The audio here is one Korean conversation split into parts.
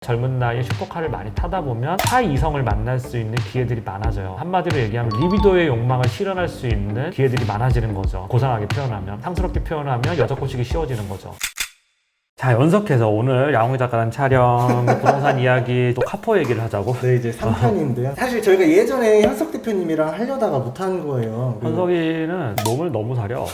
젊은 나이에 슈퍼카를 많이 타다 보면 타 이성을 만날 수 있는 기회들이 많아져요. 한마디로 얘기하면 리비도의 욕망을 실현할 수 있는 기회들이 많아지는 거죠. 고상하게 표현하면, 상스럽게 표현하면 여자 꼬시기 쉬워지는 거죠. 자, 연속해서 오늘 양홍희 작가랑 촬영, 부동산 이야기, 또 카포 얘기를 하자고. 네, 이제 3편인데요. 사실 저희가 예전에 현석 대표님이랑 하려다가 못한 거예요. 현석이는 몸을 너무 사려.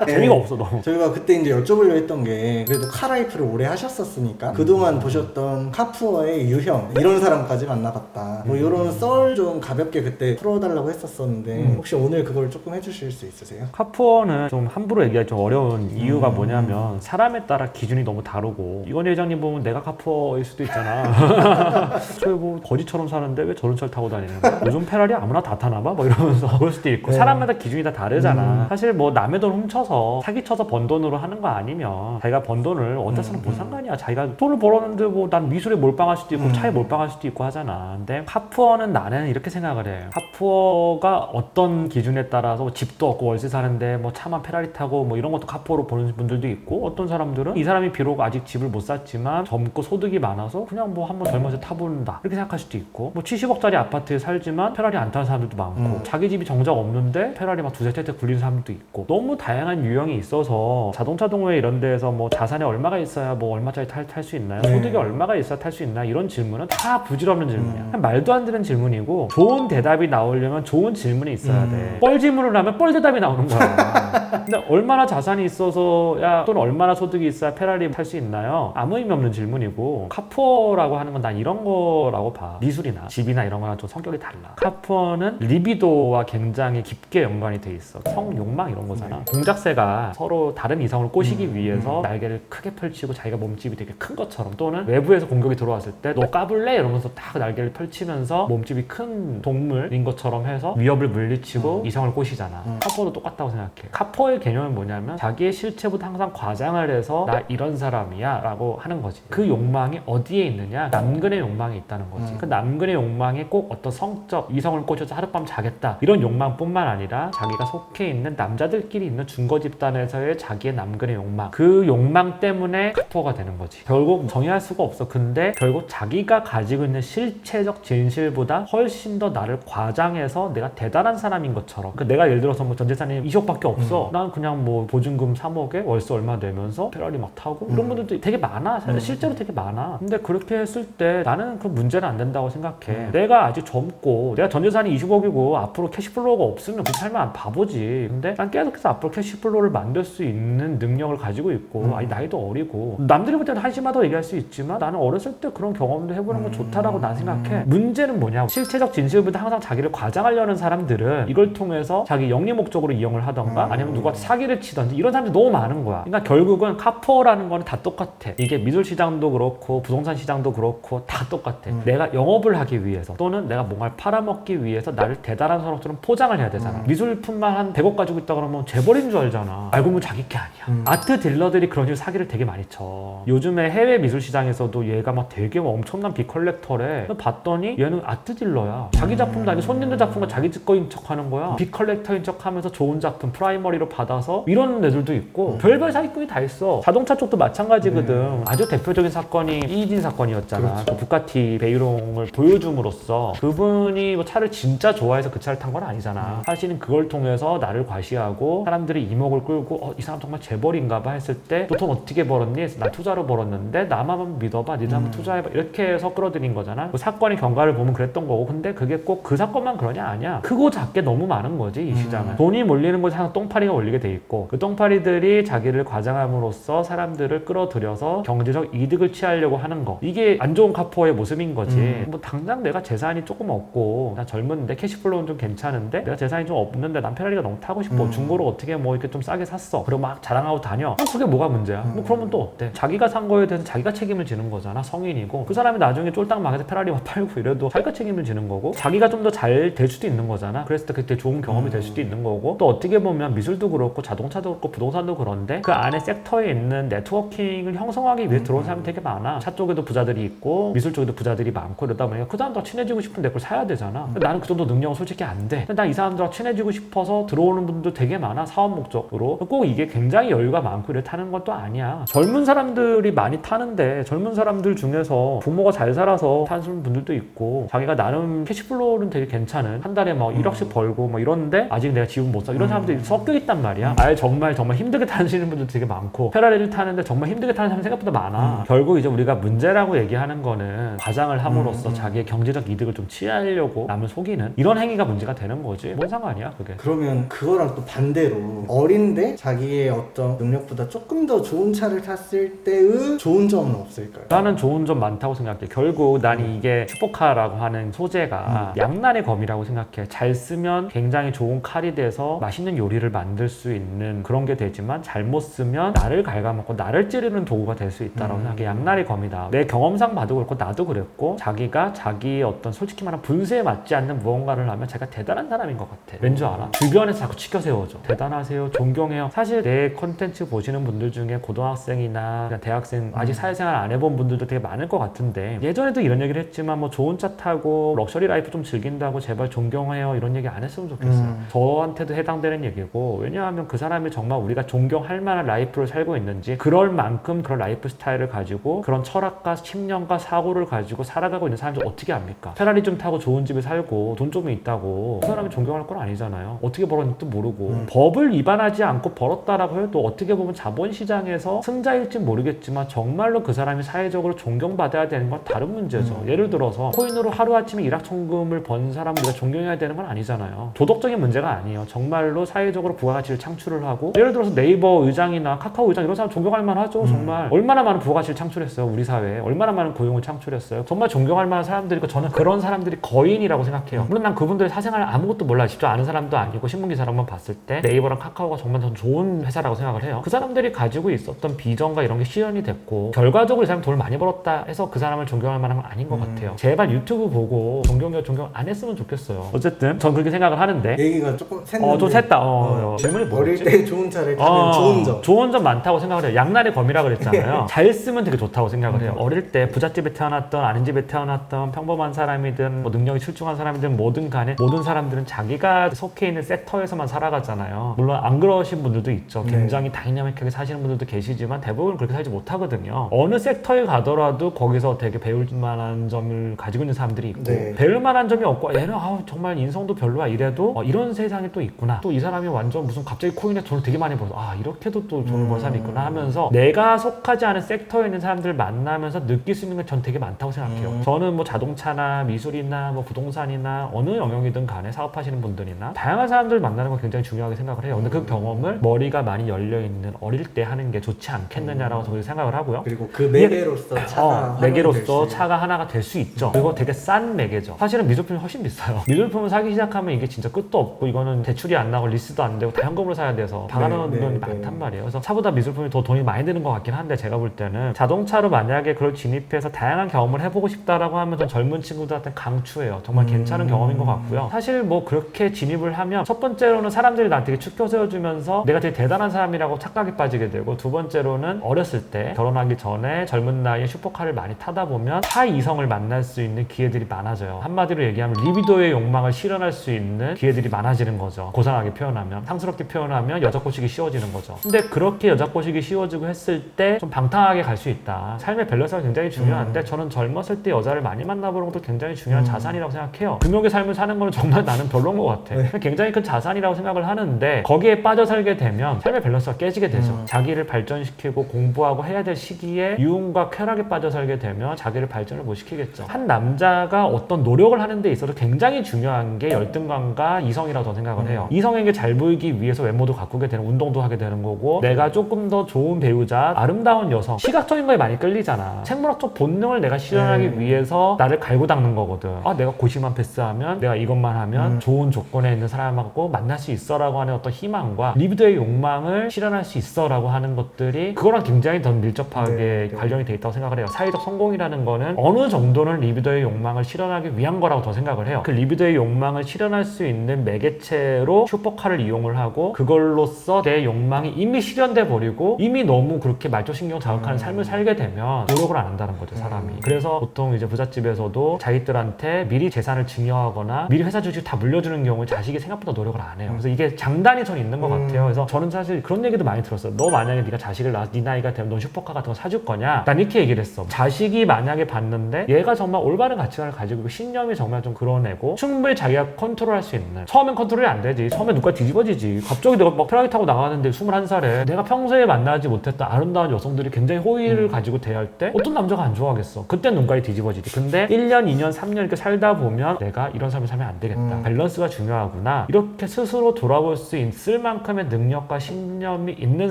재미가 없어, 너무. 저희가 그때 이제 여쭤보려 했던 게 그래도 카라이프를 오래 하셨었으니까 그동안 보셨던 카푸어의 유형 이런 사람까지 만나봤다. 뭐 이런 썰 좀 가볍게 그때 풀어달라고 했었었는데 혹시 오늘 그걸 조금 해주실 수 있으세요? 카푸어는 좀 함부로 얘기하기 좀 어려운 이유가 뭐냐면 사람에 따라 기준이 너무 다르고 이건 회장님 보면 내가 카푸어일 수도 있잖아. 저희 뭐 거지처럼 사는데 왜 저런 차를 타고 다니는 거야? 요즘 페라리 아무나 다 타나 봐? 뭐 이러면서 그럴 수도 있고 네. 사람마다 기준이 다 다르잖아. 사실 뭐 남의 돈 훔쳐서 사기쳐서 번 돈으로 하는 거 아니면 자기가 번 돈을 어디서는 뭘 상관이야. 자기가 돈을 벌었는데 뭐 난 미술에 몰빵할 수도 있고 차에 몰빵할 수도 있고 하잖아. 근데 카푸어는 나는 이렇게 생각을 해. 카푸어가 어떤 기준에 따라서 집도 없고 월세 사는데 뭐 차만 페라리 타고 뭐 이런 것도 카푸어로 보는 분들도 있고 어떤 사람들은 이 사람이 비록 아직 집을 못 샀지만 젊고 소득이 많아서 그냥 뭐 한번 젊어서 타본다 이렇게 생각할 수도 있고 뭐 70억짜리 아파트에 살지만 페라리 안 타는 사람들도 많고 자기 집이 정작 없는데 페라리 막 두세 대 굴리는 사람도 있고 너무 다양한 유형이 있어서 자동차 동호회 이런 데에서 뭐 자산이 얼마가 있어야 뭐 얼마짜리 탈 수 있나요? 네. 소득이 얼마가 있어야 탈 수 있나? 이런 질문은 다 부질없는 질문이야. 그냥 말도 안 되는 질문이고 좋은 대답이 나오려면 좋은 질문이 있어야 돼. 뻘 질문을 하면 뻘 대답이 나오는 거야. 근데 얼마나 자산이 있어서야 또는 얼마나 소득이 있어야 페라리 탈 수 있나요? 아무 의미 없는 질문이고 카푸어라고 하는 건 난 이런 거라고 봐. 미술이나 집이나 이런 거랑 좀 성격이 달라. 카푸어는 리비도와 굉장히 깊게 연관이 돼 있어. 성욕망 이런 거잖아. 공작새가 서로 다른 이성을 꼬시기 위해서 날개를 크게 펼치고 자기가 몸집이 되게 큰 것처럼 또는 외부에서 공격이 들어왔을 때 너 까불래? 이러면서 딱 날개를 펼치면서 몸집이 큰 동물인 것처럼 해서 위협을 물리치고 이성을 꼬시잖아. 카푸어도 똑같다고 생각해. 카푸어의 개념은 뭐냐면 자기의 실체보다 항상 과장을 해서 나 이런 사람이야 라고 하는 거지. 그 욕망이 어디에 있느냐? 남근의 욕망이 있다는 거지. 그 남근의 욕망이 꼭 어떤 성적 이성을 꼬셔서 하룻밤 자겠다 이런 욕망뿐만 아니라 자기가 속해 있는 남자들끼리 있는 중거 집단에서의 자기의 남근의 욕망 그 욕망 때문에 카푸어가 되는 거지. 결국 정의할 수가 없어. 근데 결국 자기가 가지고 있는 실체적 진실보다 훨씬 더 나를 과장해서 내가 대단한 사람인 것처럼 내가 예를 들어서 뭐 전 재산이 20억밖에 없어. 난 그냥 뭐 보증금 3억에 월세 얼마 내면서 페라리 막 타고 이런 분들도 되게 많아. 실제로 되게 많아. 근데 그렇게 했을 때 나는 그 문제는 안 된다고 생각해. 내가 아직 젊고 내가 전 재산이 20억이고 앞으로 캐시플로우가 없으면 그 살면 바보지. 근데 난 계속해서 앞으로 캐시플로우를 만들 수 있는 능력을 가지고 있고 아니 나이도 어리고 남들이 볼 때는 한심하다고 얘기할 수 있지만 나는 어렸을 때 그런 경험도 해보는 건 좋다라고 난 생각해. 문제는 뭐냐고 실체적 진실보다 항상 자기를 과장하려는 사람들은 이걸 통해서 자기 영리 목적으로 이용을 하던가 아니면 누구한테 사기를 치던지 이런 사람들이 너무 많은 거야. 그러니까 결국은 카푸어라는 거는 다 똑같아. 이게 미술 시장도 그렇고 부동산 시장도 그렇고 다 똑같아. 내가 영업을 하기 위해서 또는 내가 뭔가를 팔아먹기 위해서 나를 대단한 사람처럼 포장을 해야 되잖아. 미술품만 한 100억 가지고 있다 그러면 재벌인 줄 알잖아. 알고 보면 자기 게 아니야. 아트 딜러들이 그런 식으로 사기를 되게 많이 쳐. 요즘에 해외 미술 시장에서도 얘가 막 되게 엄청난 빅컬렉터래. 봤더니 얘는 아트 딜러야. 자기 작품도 아니고 손님들 작품과 자기 거인 척 하는 거야. 빅컬렉터인 척 하면서 좋은 작품 프라이머리로 받아서 이런 애들도 있고 별별 사기꾼이 다 있어. 자동차 쪽도 마찬가지거든. 아주 대표적인 사건이 이진 사건이었잖아. 그렇죠. 그 부가티 베이롱을 보여줌으로써 그분이 뭐 차를 진짜 좋아해서 그 차를 탄 건 아니잖아. 사실은 그걸 통해서 나를 과시하고 사람들이 이목을 끌고 이 사람 정말 재벌인가 봐 했을 때 너 돈 어떻게 벌었니? 나 투자로 벌었는데 나만 한번 믿어봐. 니도 한번 투자해봐. 이렇게 해서 끌어들인 거잖아. 그 사건의 경과를 보면 그랬던 거고 근데 그게 꼭 그 사건만 그러냐? 아니야. 크고 작게 너무 많은 거지 이 시장은. 돈이 몰리는 곳에 항상 똥파리가 몰리게 돼 있고 그 똥파리들이 자기를 과장함으로써 사람들을 끌어들여서 경제적 이득을 취하려고 하는 거 이게 안 좋은 카푸어의 모습인 거지. 뭐 당장 내가 재산이 조금 없고 나 젊은데 캐시플로우는 좀 괜찮은데 내가 재산이 좀 없는데 난 페라리가 너무 타고 싶어. 중고로 어떻게 뭐 이렇게 좀 싸게 샀어. 그리고 막 자랑하고 다녀. 그럼 그게 뭐가 문제야? 뭐 그러면 또 어때? 자기가 산 거에 대해서 자기가 책임을 지는 거잖아. 성인이고 그 사람이 나중에 쫄딱 망해서 페라리 막 팔고 이래도 자기가 책임을 지는 거고 자기가 좀 더 잘 될 수도 있는 거잖아. 그랬을 때 그때 좋은 경험이 될 수도 있는 거고 또 어떻게 보면 미술도 그렇고 자동차도 그렇고 부동산도 그런데 그 안에 섹터에 있는 네트워크 네트워킹을 형성하기 위해 들어온 사람이 되게 많아. 차 쪽에도 부자들이 있고 미술 쪽에도 부자들이 많고 이러다 보니까 그 사람들과 친해지고 싶은데 그걸 사야 되잖아. 근데 나는 그 정도 능력은 솔직히 안 돼. 근데 난 이 사람들과 친해지고 싶어서 들어오는 분들도 되게 많아. 사업 목적으로. 꼭 이게 굉장히 여유가 많고 이래 타는 것도 아니야. 젊은 사람들이 많이 타는데 젊은 사람들 중에서 부모가 잘 살아서 타는 분들도 있고 자기가 나름 캐시플로우는 되게 괜찮은 한 달에 뭐 1억씩 벌고 뭐 이런데 아직 내가 지분 못 사. 이런 사람들이 섞여 있단 말이야. 아예 정말 힘들게 타시는 분들 되게 많고 페라리를 타는데 정말 힘들게 타는 사람이 생각보다 많아. 결국 이제 우리가 문제라고 얘기하는 거는 과장을 함으로써 자기의 경제적 이득을 좀 취하려고 남을 속이는 이런 행위가 문제가 되는 거지. 뭔 상관이야 그게. 그러면 그거랑 또 반대로 어린데 자기의 어떤 능력보다 조금 더 좋은 차를 탔을 때의 좋은 점은 없을까요? 나는 좋은 점 많다고 생각해. 결국 난 이게 슈퍼카라고 하는 소재가 양날의 검이라고 생각해. 잘 쓰면 굉장히 좋은 칼이 돼서 맛있는 요리를 만들 수 있는 그런 게 되지만 잘못 쓰면 나를 갉아먹고 나를 찌르는 도구가 될 수 있다고 생각해. 양날의 검이다. 내 경험상 봐도 그렇고 나도 그랬고 자기가 자기의 어떤 솔직히 말하면 분수에 맞지 않는 무언가를 하면 자기가 대단한 사람인 것 같아. 왠지 알아? 주변에서 자꾸 치켜 세워줘. 대단하세요. 존경해요. 사실 내 콘텐츠 보시는 분들 중에 고등학생이나 그냥 대학생 아직 사회생활 안 해본 분들도 되게 많을 것 같은데 예전에도 이런 얘기를 했지만 뭐 좋은 차 타고 럭셔리 라이프 좀 즐긴다고 제발 존경해요 이런 얘기 안 했으면 좋겠어요. 저한테도 해당되는 얘기고 왜냐하면 그 사람이 정말 우리가 존경할 만한 라이프를 살고 있는지 그럴 만큼 그런 라이프 스타일을 가지고 그런 철학과 신념과 사고를 가지고 살아가고 있는 사람들 어떻게 압니까? 페라리 좀 타고 좋은 집에 살고 돈 좀 있다고 그 사람이 존경할 건 아니잖아요. 어떻게 벌었는지도 모르고 법을 위반하지 않고 벌었다라고 해도 어떻게 보면 자본시장에서 승자일지 모르겠지만 정말로 그 사람이 사회적으로 존경받아야 되는 건 다른 문제죠. 예를 들어서 코인으로 하루아침에 일확천금을 번 사람을 우리가 존경해야 되는 건 아니잖아요. 도덕적인 문제가 아니에요. 정말로 사회적으로 부가가치를 창출을 하고 예를 들어서 네이버 의장이나 카카오 의장 이런 사람 존경할 만하죠. 정말 얼마나 많은 부가가치를 창출했어요. 우리 사회에 얼마나 많은 고용을 창출했어요. 정말 존경할 만한 사람들이고 저는 그런 사람들이 거인이라고 생각해요. 물론 난 그분들의 사생활 아무것도 몰라. 직접 아는 사람도 아니고 신문기사랑만 봤을 때 네이버랑 카카오가 정말 더 좋은 회사라고 생각을 해요. 그 사람들이 가지고 있었던 비전과 이런 게 실현이 됐고 결과적으로 이 사람이 돈을 많이 벌었다 해서 그 사람을 존경할 만한 건 아닌 것 같아요. 제발 유튜브 보고 존경 안 했으면 좋겠어요. 어쨌든 전 그렇게 생각을 하는데 얘기가 조금 샜는데 좀 샜다. 질문이 뭐였지? 어릴 때 좋은 차를 타면 좋은 점. 좋은 점 많다고 생각을 해요. 양날의 검이라 그랬잖아요. 잘 쓰면 되게 좋다고 생각을 해요. 어릴 때 부잣집에 태어났던 아는 집에 태어났던 평범한 사람이든 뭐 능력이 출중한 사람이든 뭐든 간에 모든 사람들은 자기가 속해 있는 섹터에서만 살아가잖아요. 물론 안 그러신 분들도 있죠. 굉장히 다이나믹하게 사시는 분들도 계시지만 대부분 그렇게 살지 못하거든요. 어느 섹터에 가더라도 거기서 되게 배울 만한 점을 가지고 있는 사람들이 있고 배울 만한 점이 없고 얘는 정말 인성도 별로야 이래도 이런 세상이 또 있구나. 또 이 사람이 완전 무슨 갑자기 코인에 돈을 되게 많이 벌어. 이렇게도 또 돈을 버는 사람이 있구나 하면서 내가 속하지 않은 섹터에 있는 사람들을 만나면서 느낄 수 있는 건 전 되게 많다고 생각해요. 저는 뭐 자동차나 미술이나 뭐 부동산이나 어느 영역이든 간에 사업하시는 분들이나 다양한 사람들을 만나는 건 굉장히 중요하게 생각을 해요. 근데 그 경험을 머리가 많이 열려있는 어릴 때 하는 게 좋지 않겠느냐라고 저는 생각을 하고요. 그리고 그 매개로서 차가 매개로서 차가 하나가 될 수 있죠. 그리고 되게 싼 매개죠. 사실은 미술품이 훨씬 비싸요. 미술품을 사기 시작하면 이게 진짜 끝도 없고 이거는 대출이 안 나고 리스도 안 되고 다 현금으로 사야 돼서 박아놓은 돈이 많단 말이에요. 그래서 차보다 미술품이 더 돈이 많이 드는 것 같긴 한데 제가 볼 때는 자동차로 만약에 그걸 진입해서 다양한 경험을 해보고 싶다라고 하면 전 젊은 친구들한테 강추해요. 정말 괜찮은 경험인 것 같고요. 사실 뭐 그렇게 진입을 하면 첫 번째로는 사람들이 나한테 축켜 세워주면서 내가 되게 대단한 사람이라고 착각에 빠지게 되고 두 번째로는 어렸을 때 결혼하기 전에 젊은 나이에 슈퍼카를 많이 타다 보면 타 이성을 만날 수 있는 기회들이 많아져요. 한마디로 얘기하면 리비도의 욕망을 실현할 수 있는 기회들이 많아지는 거죠. 고상하게 표현하면 상스럽게 표현하면 여자 꼬시기 쉬워지는 거죠. 근데 그렇게 여자 꼬시기 쉬워지고 했을 때 좀 방탕하게 갈 수 있다. 삶의 밸런스가 굉장히 중요한데 저는 젊었을 때 여자를 많이 만나보는 것도 굉장히 중요한 자산이라고 생각해요. 금욕의 삶을 사는 거는 정말 나는 별로인 것 같아. 굉장히 큰 자산이라고 생각을 하는데 거기에 빠져 살게 되면 삶의 밸런스가 깨지게 되죠. 자기를 발전시키고 공부하고 해야 될 시기에 유흥과 쾌락에 빠져 살게 되면 자기를 발전을 못 시키겠죠. 한 남자가 어떤 노력을 하는 데 있어서 굉장히 중요한 게 열등감과 이성이라고 저는 생각을 해요. 이성에게 잘 보이기 위해서 외모도 가꾸게 되는 운동도 하게 되는 거고 내가 조금 더 좋은 배우자 아름다운 여성 시각적인 거에 많이 끌리잖아. 생물학적 본능을 내가 실현하기 위해서 나를 갈고 닦는 거거든. 내가 고시만 패스하면 내가 이것만 하면 좋은 조건에 있는 사람하고 만날 수 있어 라고 하는 어떤 희망과 리비도의 욕망을 실현할 수 있어 라고 하는 것들이 그거랑 굉장히 더 밀접하게 관련이 돼 있다고 생각을 해요. 사회적 성공이라는 거는 어느 정도는 리비도의 욕망을 실현하기 위한 거라고 저 생각을 해요. 그 리비도의 욕망을 실현할 수 있는 매개체로 슈퍼카를 이용을 하고 그걸로써 내 욕망이 이미 실현돼 버리고 이미 너무 너무 그렇게 말초신경 자극하는 삶을 살게 되면 노력을 안 한다는 거죠, 사람이. 그래서 보통 이제 부잣집에서도 자기들한테 미리 재산을 증여하거나 미리 회사 주식 다 물려주는 경우에 자식이 생각보다 노력을 안 해요. 그래서 이게 장단이 저는 있는 것 같아요. 그래서 저는 사실 그런 얘기도 많이 들었어요. 너 만약에 네가 자식을 낳아서 네 나이가 되면 넌 슈퍼카 같은 거 사줄 거냐? 난 이렇게 얘기를 했어. 자식이 만약에 봤는데 얘가 정말 올바른 가치관을 가지고 있고 신념이 정말 좀 그런 애고 충분히 자기가 컨트롤할 수 있는, 처음엔 컨트롤이 안 되지. 처음에 누가 뒤집어지지. 갑자기 내가 막 페라리 타고 나가는데 21살에 내가 평소에 만나지 못했던 아름다운 여성들이 굉장히 호의를 가지고 대할 때 어떤 남자가 안 좋아하겠어. 그때 눈깔이 뒤집어지지. 근데 1년, 2년, 3년 이렇게 살다 보면 내가 이런 삶을 살면 안 되겠다. 밸런스가 중요하구나. 이렇게 스스로 돌아볼 수 있을 만큼의 능력과 신념이 있는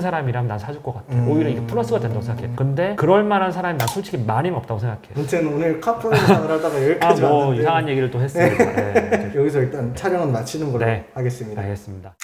사람이라면 난 사줄 것 같아. 오히려 이게 플러스가 된다고 생각해. 근데 그럴 만한 사람이 난 솔직히 많이 없다고 생각해. 아무튼 오늘 카푸어 영상을 하다가 여기까지 뭐 왔는데 이상한 얘기를 또 했습니다. 네. 여기서 일단 촬영은 마치는 걸로 네. 하겠습니다. 알겠습니다.